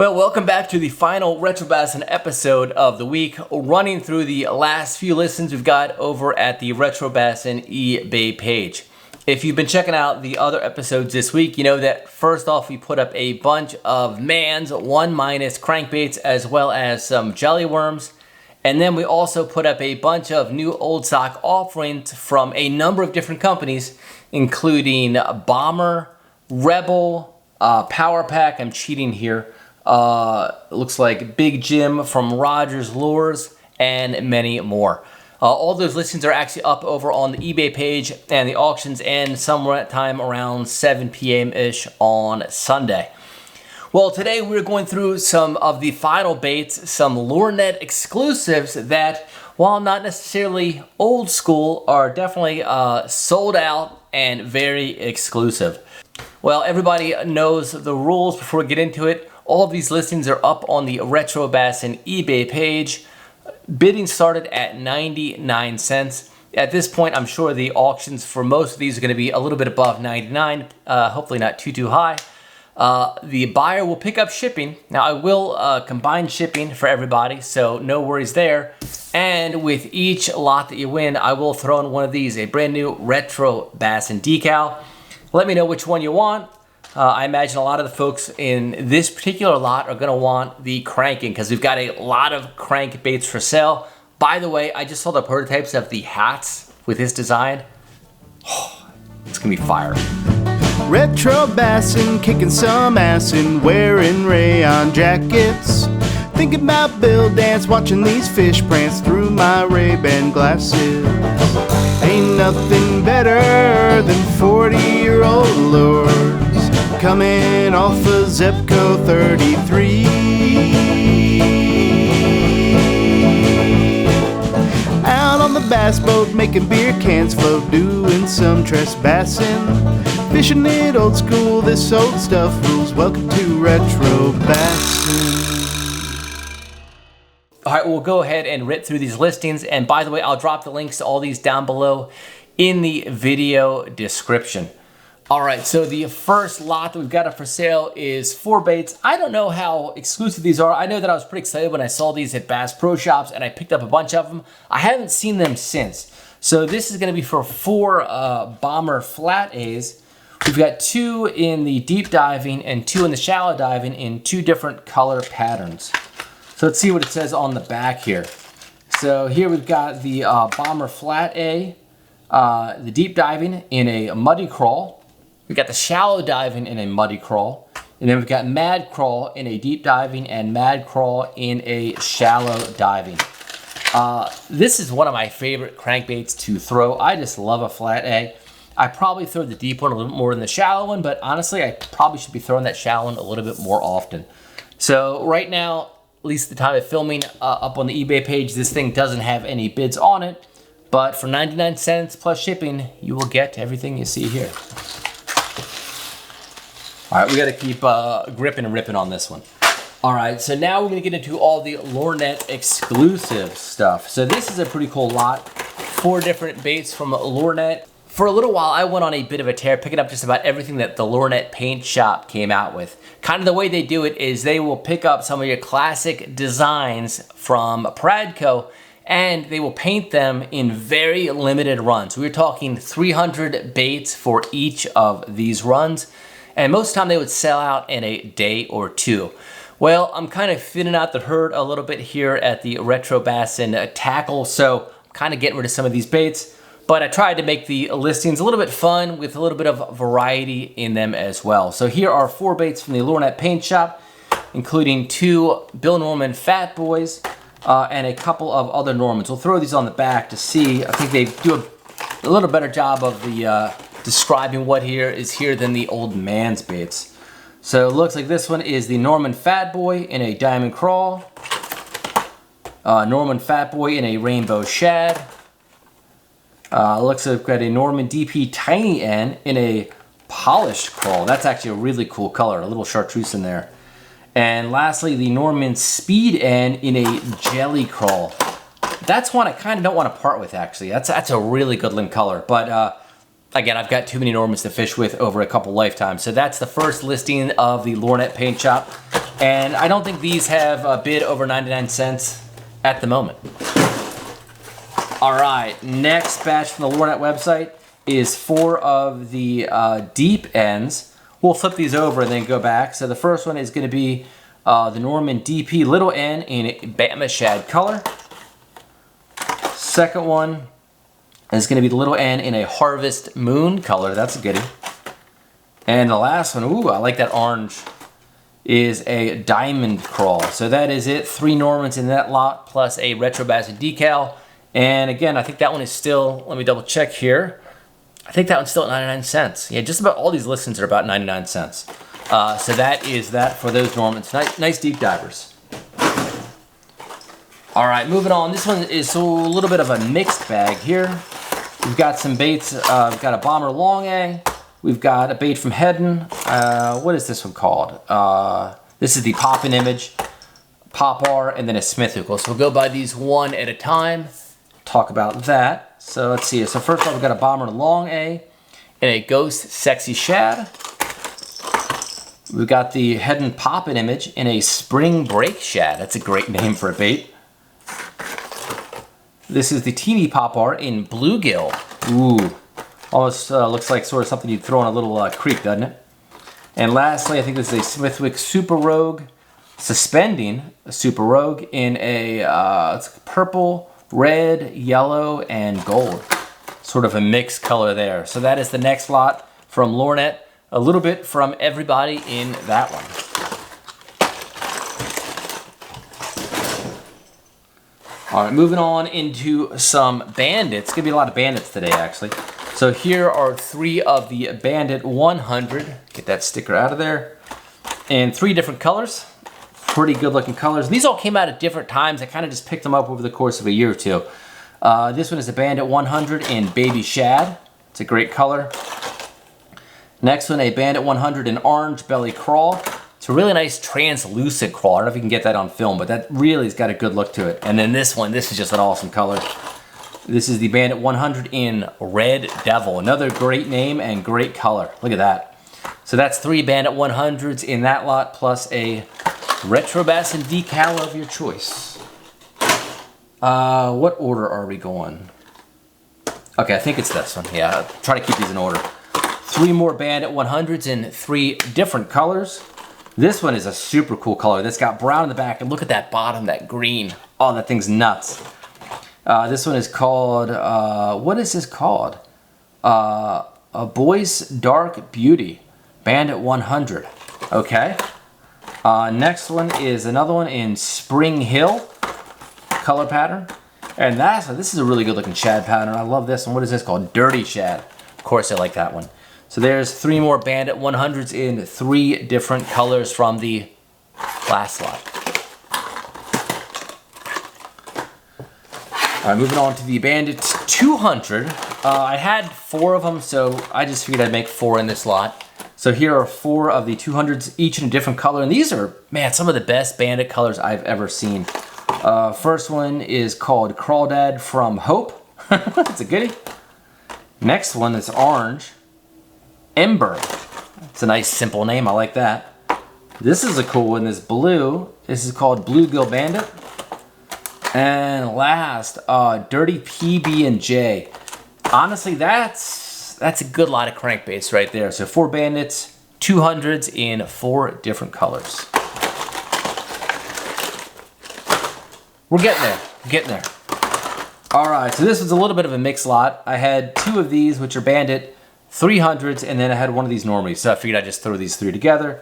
Well, welcome back to the final Retro Bassin episode of the week, running through the last few listings we've got over at the Retro Bassin eBay page. If you've been checking out the other episodes this week, you know that first off we put up a bunch of Mans 1- crankbaits as well as some jelly worms. And then we also put up a bunch of new old stock offerings from a number of different companies, including Bomber, Rebel, Power Pack, I'm cheating here, looks like Big Jim from Rogers Lures, and many more. All those listings are actually up over on the eBay page, and the auctions end sometime around 7 p.m.-ish on Sunday. Well, today we're going through some of the final baits, some Lurenet exclusives that, while not necessarily old school, are definitely sold out and very exclusive. Well, everybody knows the rules. Before we get into it, all of these listings are up on the Retro Bassin eBay page. Bidding started at 99 cents. At this point, I'm sure the auctions for most of these are going to be a little bit above 99, hopefully not too high. The buyer will pick up shipping. Now, I will combine shipping for everybody, so no worries there. And with each lot that you win, I will throw in one of these, a brand new Retro Bassin decal. Let me know which one you want. I imagine a lot of the folks in this particular lot are going to want the cranking because we've got a lot of crankbaits for sale. By the way, I just saw the prototypes of the hats with this design. Oh, it's going to be fire. Retro Bassin, kicking some ass and wearing rayon jackets. Thinking about Bill Dance, watching these fish prance through my Ray-Ban glasses. Ain't nothing better than 40-year-old lures coming off of Zepco 33. Out on the bass boat, making beer cans float, doing some trespassing. Fishing it old school, this old stuff rules. Welcome to Retro Bassin. All right, we'll go ahead and rip through these listings. And by the way, I'll drop the links to all these down below in the video description. All right, so the first lot that we've got up for sale is 4 baits. I don't know how exclusive these are. I know that I was pretty excited when I saw these at Bass Pro Shops and I picked up a bunch of them. I haven't seen them since. So this is gonna be for 4 Bomber flat A's. We've got 2 in the deep diving and 2 in the shallow diving in 2 different color patterns. So let's see what it says on the back here. So here we've got the Bomber flat A, the deep diving in a muddy crawl. We've got the shallow diving in a muddy crawl. And then we've got mad crawl in a deep diving and mad crawl in a shallow diving. This is one of my favorite crankbaits to throw. I just love a flat A. I probably throw the deep one a little bit more than the shallow one, but honestly, I probably should be throwing that shallow one a little bit more often. So right now, at least the time of filming, up on the eBay page, this thing doesn't have any bids on it, but for 99 cents plus shipping, you will get everything you see here. All right, we gotta keep gripping and ripping on this one. All right, so now we're gonna get into all the Lurenet exclusive stuff. So this is a pretty cool lot. 4 different baits from Lurenet. For a little while, I went on a bit of a tear, picking up just about everything that the Lurenet Paintshop came out with. Kind of the way they do it is they will pick up some of your classic designs from Pradco, and they will paint them in very limited runs. We're talking 300 baits for each of these runs, and most of the time they would sell out in a day or 2. Well, I'm kind of thinning out the herd a little bit here at the Retro Bassin tackle, so I'm kind of getting rid of some of these baits. But I tried to make the listings a little bit fun with a little bit of variety in them as well. So here are 4 baits from the Lurenet Paintshop, including 2 Bill Norman Fat Boys and a couple of other Normans. We'll throw these on the back to see. I think they do a little better job of the describing what here is here than the old man's baits. So it looks like this one is the Norman Fat Boy in a diamond crawl, Norman Fat Boy in a rainbow shad. Looks like we've got a Norman DP Tiny N in a polished crawl. That's actually a really cool color, a little chartreuse in there. And lastly, the Norman Speed N in a jelly crawl. That's one I kind of don't want to part with, actually. That's a really good looking color. But again, I've got too many Normans to fish with over a couple lifetimes. So that's the first listing of the Lurenet Paintshop. And I don't think these have a bid over 99 cents at the moment. All right, next batch from the Lurenet website is 4 of the deep ends. We'll flip these over and then go back. So the first one is going to be the Norman DP little N in Bama Shad color. Second one is going to be the little N in a Harvest Moon color. That's a goodie. And the last one, ooh, I like that orange, is a Diamond Crawl. So that is it. 3 Normans in that lot plus a Retro Bassin decal. And again, I think that one is still, let me double check here. I think that one's still at 99 cents. Yeah, just about all these listings are about 99 cents. So that is that for those Normans. Nice deep divers. All right, moving on. This one is a little bit of a mixed bag here. We've got some baits. We've got a Bomber Long A. We've got a bait from Hedden. What is this one called? This is the Poppin' Image, Pop R, and then a Smith hook. So we'll go by these one at a time. Talk about that. So let's see. So first off, we've got a Bomber Long A and a Ghost Sexy Shad. We've got the Hedden Poppin' Image in a Spring Break Shad. That's a great name for a bait. This is the Teeny Pop R in Bluegill. Ooh, almost looks like sort of something you'd throw in a little creek, doesn't it? And lastly, I think this is a Smithwick Super Rogue, suspending a Super Rogue in a it's purple, red, yellow, and gold. Sort of a mixed color there. So that is the next lot from Lurenet. A little bit from everybody in that one. All right, moving on into some Bandits. Gonna be a lot of Bandits today, actually. So here are 3 of the Bandit 100. Get that sticker out of there. And 3 different colors. Pretty good looking colors. These all came out at different times. I kind of just picked them up over the course of a year or two. This one is a Bandit 100 in Baby Shad. It's a great color. Next one, a Bandit 100 in Orange Belly Crawl. It's a really nice translucent crawl. I don't know if you can get that on film, but that really has got a good look to it. And then this one, this is just an awesome color. This is the Bandit 100 in Red Devil. Another great name and great color. Look at that. So that's 3 Bandit 100s in that lot, plus a Retro Bassin decal of your choice. What order are we going? Okay, I think it's this one. Yeah, I'll try to keep these in order. 3 more Bandit 100s in 3 different colors. This one is a super cool color. That's got brown in the back, and look at that bottom, that green. Oh, that thing's nuts. This one is called, what is this called? A Boy's Dark Beauty, Bandit 100. Okay. Next one is another one in Spring Hill color pattern. And this is a really good looking shad pattern. I love this one. What is this called? Dirty Shad. Of course I like that one. So there's 3 more Bandit 100s in 3 different colors from the last lot. All right, moving on to the Bandit 200. I had 4 of them, so I just figured I'd make 4 in this lot. So here are 4 of the 200s, each in a different color. And these are, man, some of the best Bandit colors I've ever seen. First one is called Crawdad from Hope. It's a goodie. Next one is orange. Ember. It's a nice simple name, I like that. This is a cool one, this blue. This is called Bluegill Bandit. And last, Dirty PB&J. Honestly, that's a good lot of crankbaits right there. So 4 Bandits, 200s in 4 different colors. We're getting there, getting there. All right, so this was a little bit of a mixed lot. I had 2 of these, which are Bandit 300s, and then I had one of these normies. So I figured I'd just throw these 3 together.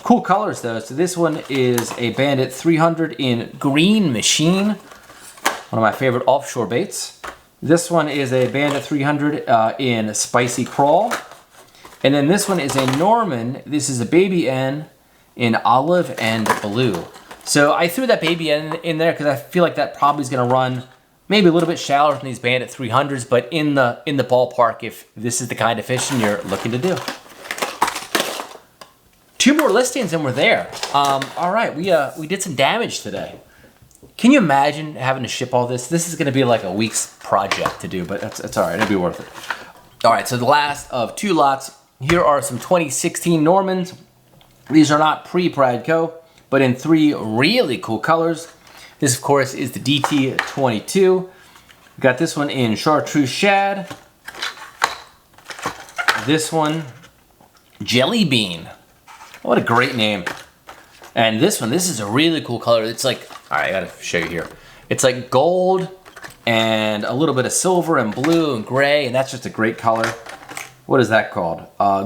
Cool colors though. So this one is a Bandit 300 in Green Machine, one of my favorite offshore baits. This one is a Bandit 300 in Spicy Crawl. And then this one is a Norman. This is a Baby N in Olive and Blue. So I threw that Baby N in there because I feel like that probably is going to run maybe a little bit shallower than these Bandit 300s, but in the ballpark if this is the kind of fishing you're looking to do. 2 more listings and we're there. All right, we did some damage today. Can you imagine having to ship all this? This is going to be like a week's project to do, but it's all right. It'll be worth it. All right, so the last of 2 lots. Here are some 2016 Normans. These are not pre-Pradco, but in 3 really cool colors. This, of course, is the DT22. We got this one in Chartreuse Shad. This one, Jelly Bean. What a great name. And this one, this is a really cool color. It's like, all right, I gotta show you here. It's like gold and a little bit of silver and blue and gray, and that's just a great color. What is that called?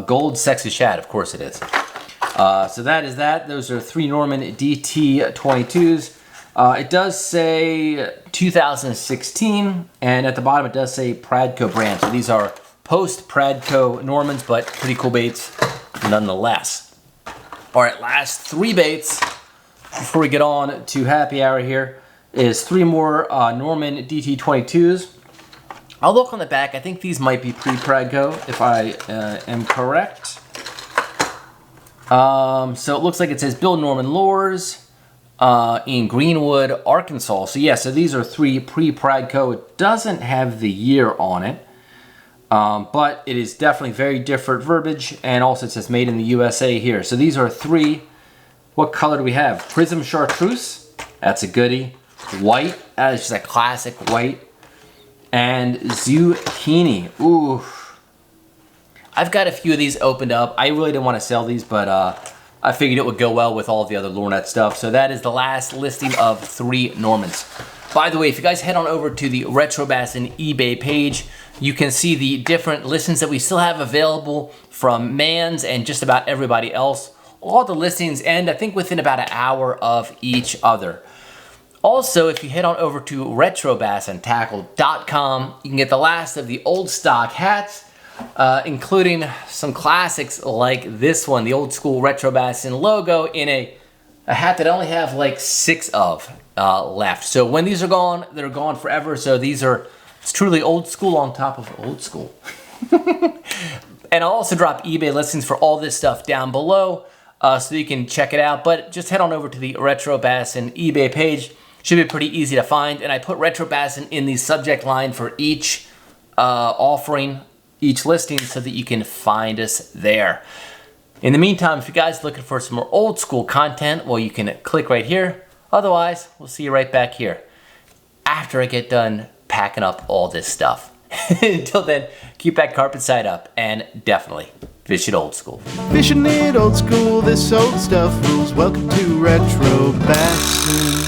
Gold Sexy Shad, of course it is. So that is that. Those are 3 Norman DT22s. It does say 2016, and at the bottom it does say Pradco brand. So these are post-Pradco Normans, but pretty cool baits nonetheless. All right, last 3 baits before we get on to happy hour here is 3 more Norman DT22s. I'll look on the back. I think these might be pre-Pradco, if I am correct. So it looks like it says Bill Norman Lures in Greenwood, Arkansas. So yeah, so these are 3 pre-Pradco. It doesn't have the year on it, but it is definitely very different verbiage, and also it says made in the USA here. So these are 3. What color do we have? Prism Chartreuse. That's a goodie. White. That is just a classic white. And Zucchini. Ooh. I've got a few of these opened up. I really didn't want to sell these, but I figured it would go well with all the other Lurenet stuff. So that is the last listing of 3 Normans. By the way, if you guys head on over to the Retro Bassin eBay page, you can see the different listings that we still have available from Mans and just about everybody else. All the listings end, I think, within about an hour of each other. Also, if you head on over to retrobassintackle.com, you can get the last of the old stock hats, including some classics like this one, the old school Retro Bassin logo in a hat that I only have like 6 of left. So when these are gone, they're gone forever. So these are, it's truly old school on top of old school. And I'll also drop eBay listings for all this stuff down below so you can check it out. But just head on over to the Retro Bassin eBay page. Should be pretty easy to find. And I put Retro Bassin in the subject line for each offering, each listing, so that you can find us there. In the meantime, if you guys are looking for some more old school content, well, you can click right here. Otherwise, we'll see you right back here after I get done packing up all this stuff. Until then, keep that carpet side up and definitely fish it old school. Fishing it old school, this old stuff rules. Welcome to Retro Bassin.